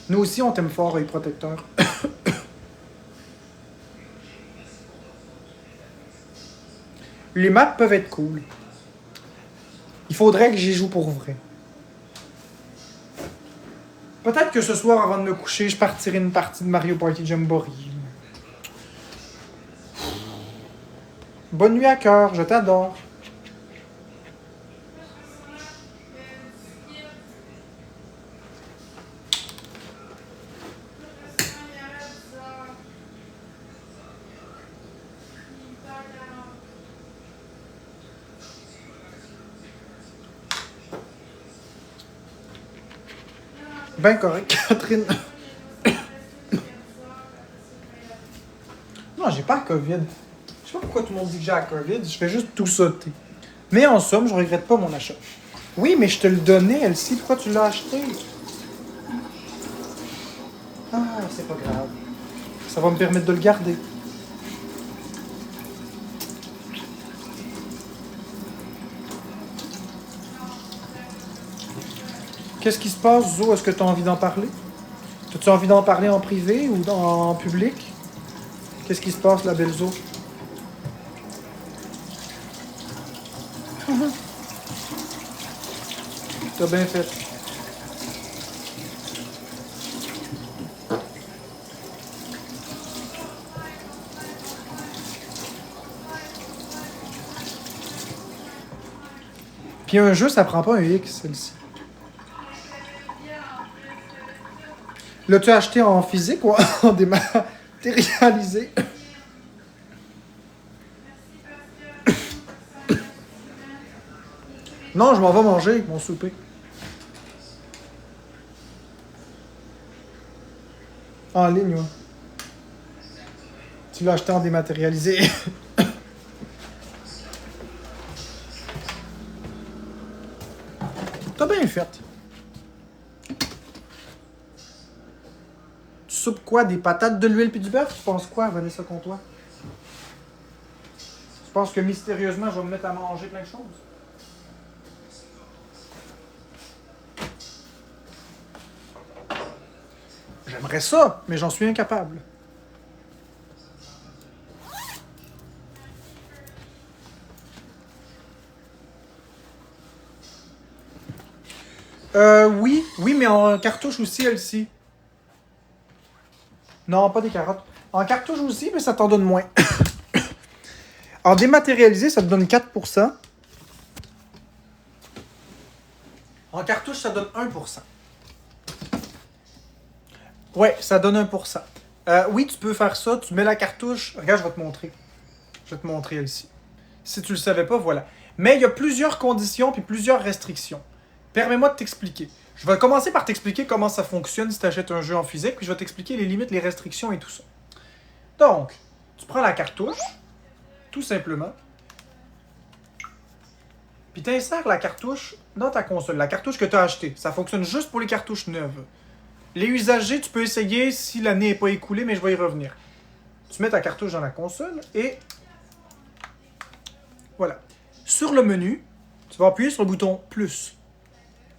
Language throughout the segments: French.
Nous aussi, on t'aime fort, œil protecteur. Les maps peuvent être cool. Il faudrait que j'y joue pour vrai. Peut-être que ce soir, avant de me coucher, je partirai une partie de Mario Party Jamboree. Bonne nuit à cœur, je t'adore. Ben correct, Catherine. Non, j'ai pas la COVID. Je sais pas pourquoi tout le monde dit que j'ai la COVID. Je fais juste tout sauter. Mais en somme, je regrette pas mon achat. Oui, mais je te le donnais, Elsie. Pourquoi tu l'as acheté? Ah, c'est pas grave. Ça va me permettre de le garder. Qu'est-ce qui se passe, Zo? Est-ce que tu as envie d'en parler? As-tu envie d'en parler en privé ou en public? Qu'est-ce qui se passe, la belle Zo? T'as bien fait. Puis un jeu, ça prend pas un X, celle-ci. L'as-tu acheté en physique ou en dématérialisé? Non, je m'en vais manger mon souper. En ligne, ouais. Tu l'as acheté en dématérialisé. T'as bien fait. Tu soupes quoi? Des patates, de l'huile puis du beurre? Tu penses quoi, Vanessa Comtois? Tu penses que mystérieusement, je vais me mettre à manger plein de choses? J'aimerais ça, mais j'en suis incapable. Oui, mais en cartouche aussi, elle-ci. Non, pas des carottes. En cartouche aussi, mais ça t'en donne moins. En dématérialisé, ça te donne 4%. En cartouche, ça donne 1%. Ouais, ça donne 1%. Oui, tu peux faire ça. Tu mets la cartouche. Regarde, je vais te montrer. Je vais te montrer ici. Si tu le savais pas, voilà. Mais il y a plusieurs conditions puis plusieurs restrictions. Permets-moi de t'expliquer. Je vais commencer par t'expliquer comment ça fonctionne si tu achètes un jeu en physique, puis je vais t'expliquer les limites, les restrictions et tout ça. Donc, tu prends la cartouche, tout simplement, puis tu insères la cartouche dans ta console, la cartouche que tu as achetée. Ça fonctionne juste pour les cartouches neuves. Les usagers, tu peux essayer si l'année n'est pas écoulée, mais je vais y revenir. Tu mets ta cartouche dans la console et voilà. Sur le menu, tu vas appuyer sur le bouton plus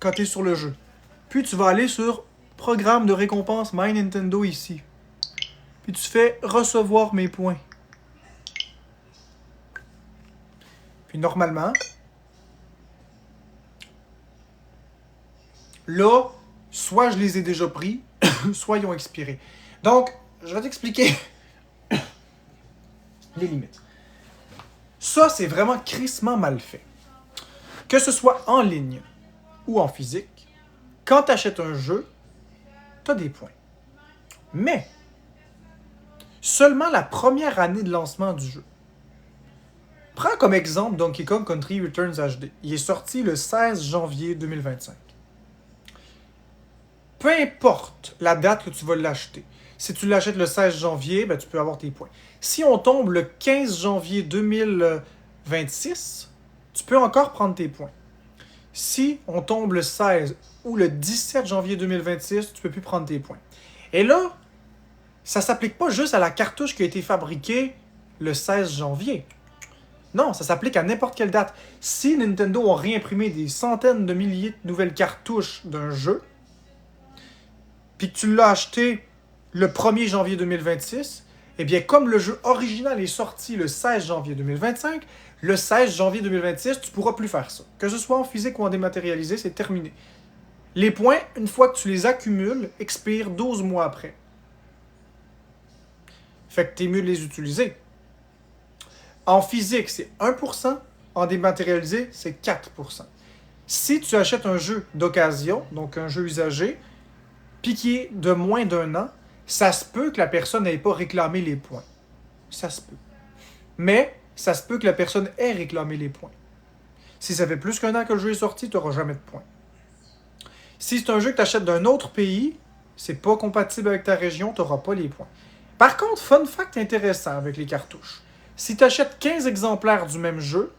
quand tu es sur le jeu. Puis tu vas aller sur Programme de récompense My Nintendo ici. Puis tu fais Recevoir mes points. Puis normalement, là, soit je les ai déjà pris, soit ils ont expiré. Donc, je vais t'expliquer les limites. Ça, c'est vraiment crissement mal fait. Que ce soit en ligne ou en physique, quand tu achètes un jeu, tu as des points. Mais, seulement la première année de lancement du jeu. Prends comme exemple Donkey Kong Country Returns HD. Il est sorti le 16 janvier 2025. Peu importe la date que tu vas l'acheter. Si tu l'achètes le 16 janvier, ben, tu peux avoir tes points. Si on tombe le 15 janvier 2026, tu peux encore prendre tes points. Si on tombe le 16 ou le 17 janvier 2026, tu ne peux plus prendre tes points. Et là, ça ne s'applique pas juste à la cartouche qui a été fabriquée le 16 janvier. Non, ça s'applique à n'importe quelle date. Si Nintendo a réimprimé des centaines de milliers de nouvelles cartouches d'un jeu, puis que tu l'as acheté le 1er janvier 2026, eh bien, comme le jeu original est sorti le 16 janvier 2025, le 16 janvier 2026, tu ne pourras plus faire ça. Que ce soit en physique ou en dématérialisé, c'est terminé. Les points, une fois que tu les accumules, expirent 12 mois après. Fait que t'es mieux de les utiliser. En physique, c'est 1%. En dématérialisé, c'est 4%. Si tu achètes un jeu d'occasion, donc un jeu usagé, puis qui est de moins d'1 an, ça se peut que la personne n'ait pas réclamé les points. Ça se peut. Mais, ça se peut que la personne ait réclamé les points. Si ça fait plus qu'1 an que le jeu est sorti, tu n'auras jamais de points. Si c'est un jeu que tu achètes d'un autre pays, c'est pas compatible avec ta région, tu n'auras pas les points. Par contre, fun fact intéressant avec les cartouches. Si tu achètes 15 exemplaires du même jeu,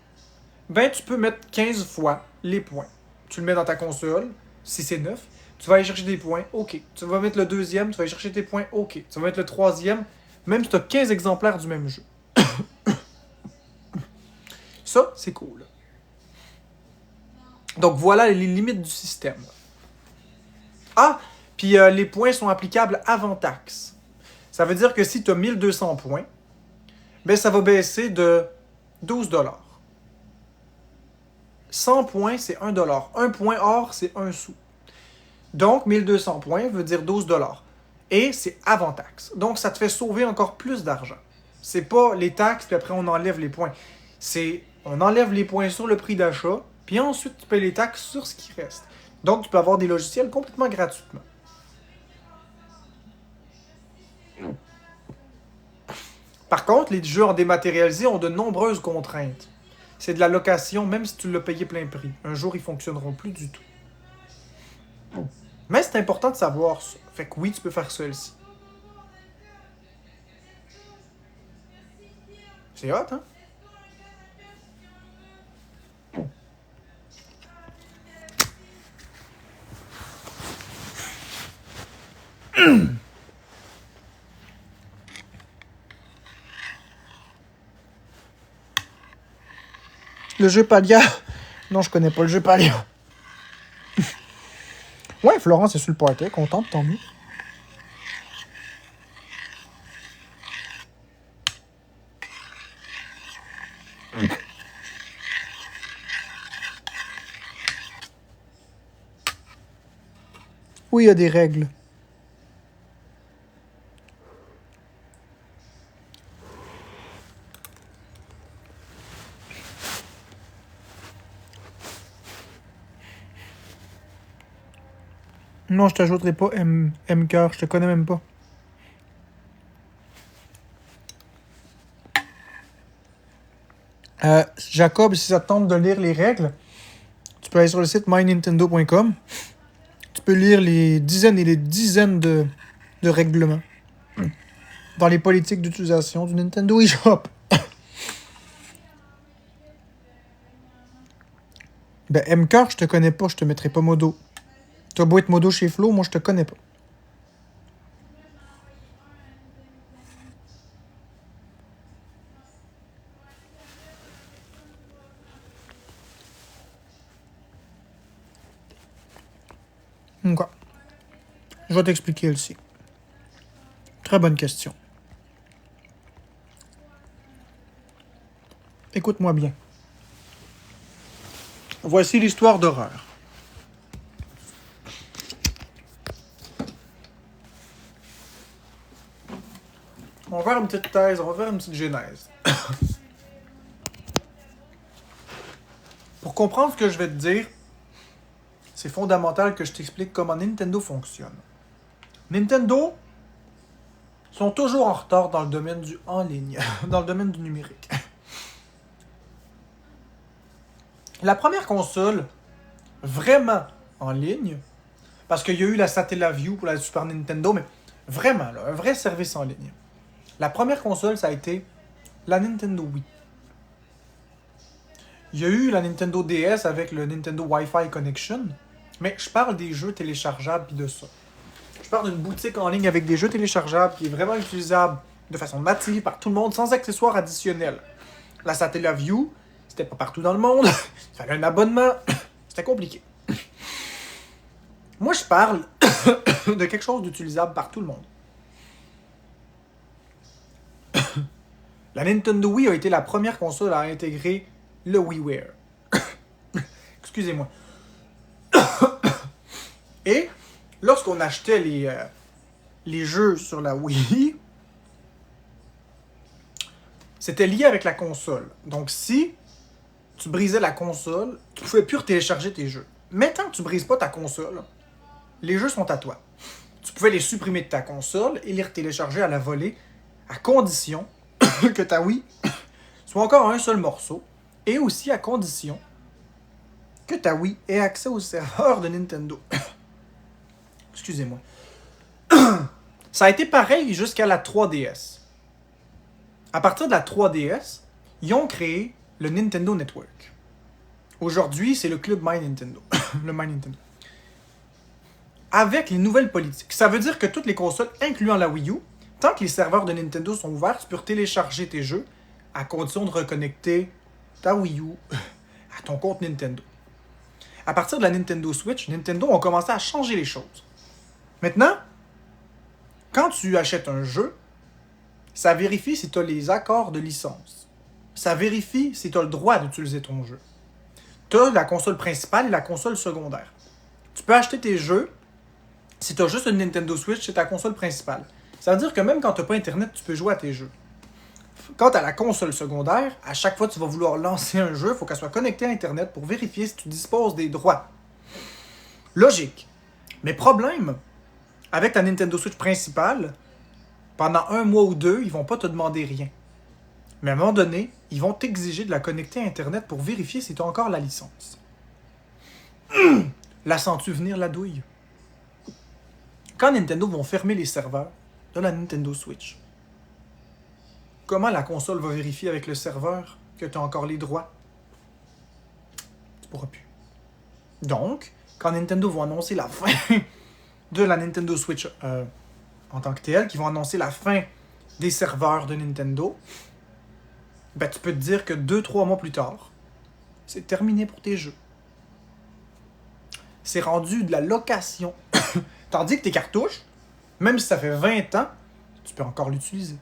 ben tu peux mettre 15 fois les points. Tu le mets dans ta console, si c'est neuf, tu vas aller chercher des points, ok. Tu vas mettre le deuxième, tu vas aller chercher tes points, ok. Tu vas mettre le troisième, même si tu as 15 exemplaires du même jeu. Ça, c'est cool. Donc voilà les limites du système. Ah, puis les points sont applicables avant taxe. Ça veut dire que si tu as 1200 points, ben ça va baisser de 12 $. 100 points, c'est 1 $. 1 point or, c'est 1 sou. Donc, 1200 points veut dire 12 $. Et c'est avant taxe. Donc, ça te fait sauver encore plus d'argent. C'est pas les taxes, puis après, on enlève les points. C'est, on enlève les points sur le prix d'achat, puis ensuite, tu payes les taxes sur ce qui reste. Donc, tu peux avoir des logiciels complètement gratuitement. Par contre, les jeux en dématérialisé ont de nombreuses contraintes. C'est de la location, même si tu l'as payé plein prix. Un jour, ils ne fonctionneront plus du tout. Mais c'est important de savoir ça. Fait que oui, tu peux faire ça aussi. C'est hot, hein? Le jeu Palia. Non, je connais pas le jeu Palia. Ouais, Florence est sur le party, contente, tant mieux. Oui, il y a des règles. Non, je t'ajouterai pas M-Cœur, je te connais même pas. Jacob, si ça te tente de lire les règles, tu peux aller sur le site mynintendo.com. Tu peux lire les dizaines et les dizaines de règlements dans les politiques d'utilisation du Nintendo eShop. Ben, M-Cœur, je te connais pas, je te mettrai pas modo. T'as beau être modo chez Flo, moi je te connais pas. Ok. Je vais t'expliquer aussi. Très bonne question. Écoute-moi bien. Voici l'histoire d'horreur. On va faire une petite thèse, on va faire une petite genèse. Pour comprendre ce que je vais te dire, c'est fondamental que je t'explique comment Nintendo fonctionne. Nintendo sont toujours en retard dans le domaine du en ligne, dans le domaine du numérique. La première console vraiment en ligne, parce qu'il y a eu la Satellaview pour la Super Nintendo, mais vraiment, là, un vrai service en ligne. La première console, ça a été la Nintendo Wii. Il y a eu la Nintendo DS avec le Nintendo Wi-Fi Connection, mais je parle des jeux téléchargeables et de ça. Je parle d'une boutique en ligne avec des jeux téléchargeables qui est vraiment utilisable de façon native par tout le monde sans accessoires additionnels. La Satellaview, c'était pas partout dans le monde, il fallait un abonnement, c'était compliqué. Moi, je parle de quelque chose d'utilisable par tout le monde. La Nintendo Wii a été la première console à intégrer le WiiWare. Excusez-moi. Et lorsqu'on achetait les jeux sur la Wii, c'était lié avec la console. Donc si tu brisais la console, tu ne pouvais plus télécharger tes jeux. Mais tant que tu ne brises pas ta console, les jeux sont à toi. Tu pouvais les supprimer de ta console et les télécharger à la volée, à condition que ta Wii soit encore un seul morceau, et aussi à condition que ta Wii ait accès au serveur de Nintendo. Excusez-moi. Ça a été pareil jusqu'à la 3DS. À partir de la 3DS, ils ont créé le Nintendo Network. Aujourd'hui, c'est le club My Nintendo. Le My Nintendo. Avec les nouvelles politiques. Ça veut dire que toutes les consoles, incluant la Wii U, tant que les serveurs de Nintendo sont ouverts, tu peux télécharger tes jeux à condition de reconnecter ta Wii U à ton compte Nintendo. À partir de la Nintendo Switch, Nintendo a commencé à changer les choses. Maintenant, quand tu achètes un jeu, ça vérifie si tu as les accords de licence. Ça vérifie si tu as le droit d'utiliser ton jeu. Tu as la console principale et la console secondaire. Tu peux acheter tes jeux. Si tu as juste une Nintendo Switch, c'est ta console principale. Ça veut dire que même quand tu n'as pas Internet, tu peux jouer à tes jeux. Quant à la console secondaire, à chaque fois que tu vas vouloir lancer un jeu, il faut qu'elle soit connectée à Internet pour vérifier si tu disposes des droits. Logique. Mais problème, avec ta Nintendo Switch principale, pendant 1 mois ou 2, ils vont pas te demander rien. Mais à un moment donné, ils vont t'exiger de la connecter à Internet pour vérifier si tu as encore la licence. La sens-tu venir, la douille? Quand Nintendo vont fermer les serveurs de la Nintendo Switch, comment la console va vérifier avec le serveur que tu as encore les droits? Tu pourras plus. Donc, quand Nintendo va annoncer la fin de la Nintendo Switch en tant que telle, qui vont annoncer la fin des serveurs de Nintendo, ben tu peux te dire que 2-3 mois plus tard, c'est terminé pour tes jeux. C'est rendu de la location. Tandis que tes cartouches, même si ça fait 20 ans, tu peux encore l'utiliser.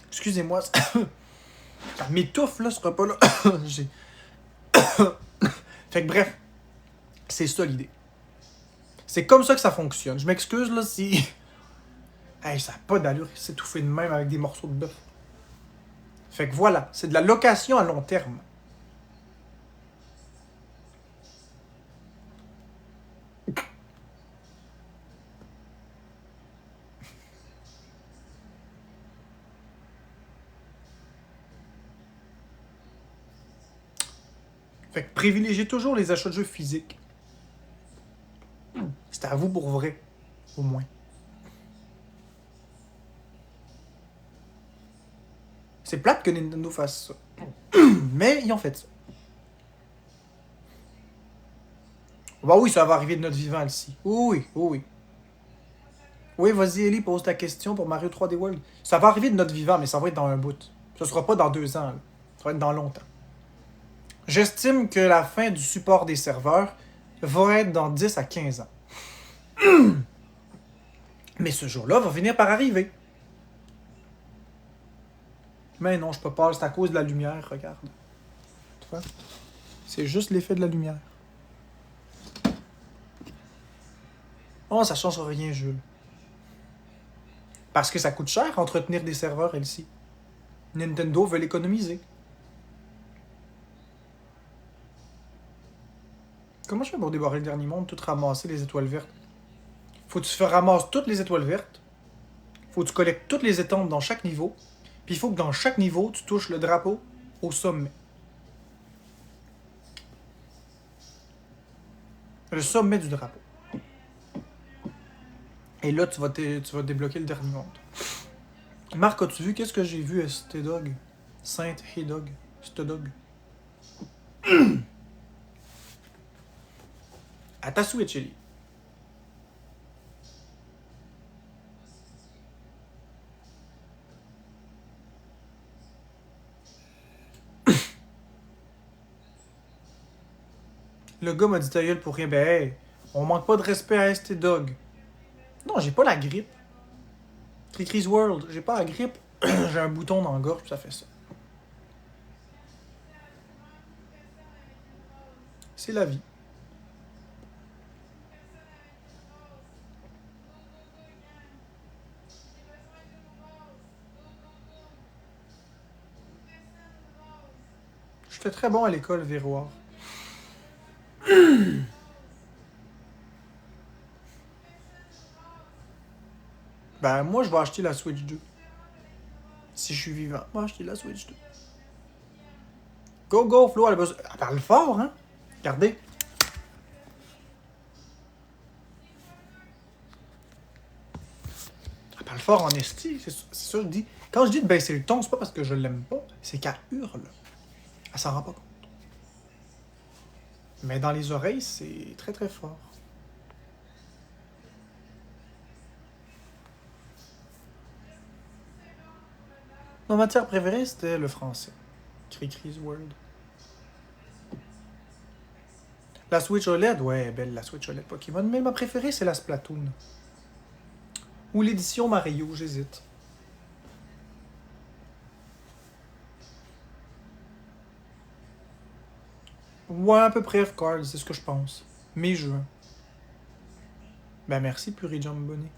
Excusez-moi, ça m'étouffe là, ce repas-là. Fait que bref, c'est ça l'idée. C'est comme ça que ça fonctionne. Je m'excuse là si... Hey, ça n'a pas d'allure s'étouffer de même avec des morceaux de bœuf. Fait que voilà, c'est de la location à long terme. Fait que privilégiez toujours les achats de jeux physiques. C'est à vous pour vrai, au moins. C'est plate que Nintendo fasse ça. Mais ils ont fait ça. Bah oui, ça va arriver de notre vivant, ici. Oui, oui, oui. Oui, vas-y, Ellie, pose ta question pour Mario 3D World. Ça va arriver de notre vivant, mais ça va être dans un bout. Ce sera pas dans 2 ans. Là. Ça va être dans longtemps. J'estime que la fin du support des serveurs va être dans 10 à 15 ans. Mais ce jour-là va finir par arriver. Mais non, je peux pas, c'est à cause de la lumière, regarde. Tu vois? C'est juste l'effet de la lumière. Oh, ça change rien, Jules. Parce que ça coûte cher entretenir des serveurs, elle-ci. Nintendo veut l'économiser. Comment je fais pour débarrer le dernier monde, tout ramasser les étoiles vertes? Faut que tu ramasses toutes les étoiles vertes. Faut que tu collectes toutes les étompes dans chaque niveau. Puis il faut que dans chaque niveau, tu touches le drapeau au sommet. Le sommet du drapeau. Et là, tu vas débloquer le dernier monde. Marc, as-tu vu qu'est-ce que j'ai vu à Stedog? Sainte Hedog. Stedog. À ta Switch, Ellie. Le gars m'a dit ta gueule pour rien. Ben, hey, On manque pas de respect à ST Dog. Non, j'ai pas la grippe. Cricris World, j'ai pas la grippe. J'ai un bouton dans la gorge, puis ça fait ça. C'est la vie. J'étais très bon à l'école, Véroir. Ben, moi, je vais acheter la Switch 2. Si je suis vivant, moi, acheter la Switch 2. Go, go, Flo, elle parle fort, hein? Regardez. Elle parle fort en esti, c'est ça que je dis. Quand je dis de baisser le ton, c'est pas parce que je l'aime pas, c'est qu'elle hurle. Elle s'en rend pas compte. Mais dans les oreilles, c'est très très fort. Ma matière préférée, c'était le français. Cricris World. La Switch OLED, ouais, belle la Switch OLED Pokémon, mais ma préférée, c'est la Splatoon. Ou l'édition Mario, j'hésite. Ouais, à peu près F-Card, c'est ce que je pense. Mai-juin. Ben merci, Puri Jambonnet.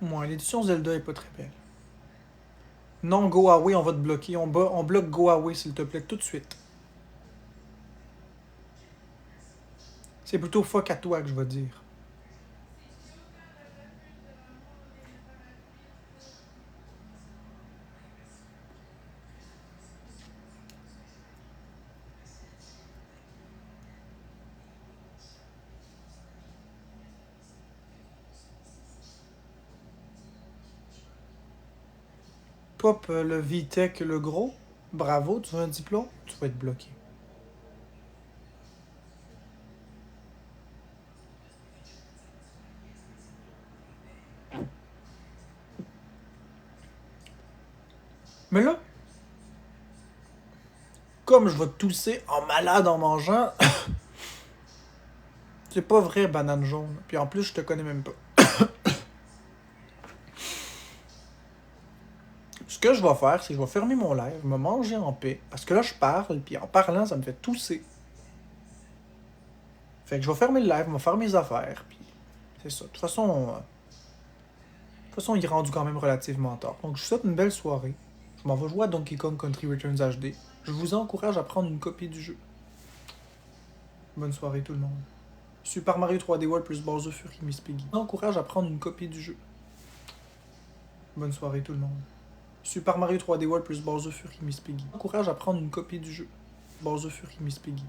Moi, l'édition Zelda est pas très belle. Non, Go Away, on va te bloquer. On bloque Go Away, s'il te plaît, tout de suite. C'est plutôt fuck à toi que je vais dire. Pop le VTech, le gros. Bravo, tu veux un diplôme? Tu vas être bloqué. Mais là, comme je vais tousser en malade en mangeant, c'est pas vrai, banane jaune. Puis en plus, je te connais même pas. Ce que je vais faire, c'est que je vais fermer mon live, me manger en paix. Parce que là, je parle, puis en parlant, ça me fait tousser. Fait que je vais fermer le live, je vais faire mes affaires, puis c'est ça. De toute façon, il est rendu quand même relativement tard. Donc, je vous souhaite une belle soirée. Je m'en vais jouer à Donkey Kong Country Returns HD. Je vous encourage à prendre une copie du jeu. Bonne soirée tout le monde. Super Mario 3D World plus Bowser Fury Miss Piggy. Je vous encourage à prendre une copie du jeu. Bonne soirée tout le monde. Super Mario 3D World plus Bowser Fury Miss Piggy. Je vous encourage à prendre une copie du jeu. Bowser Fury Miss Piggy.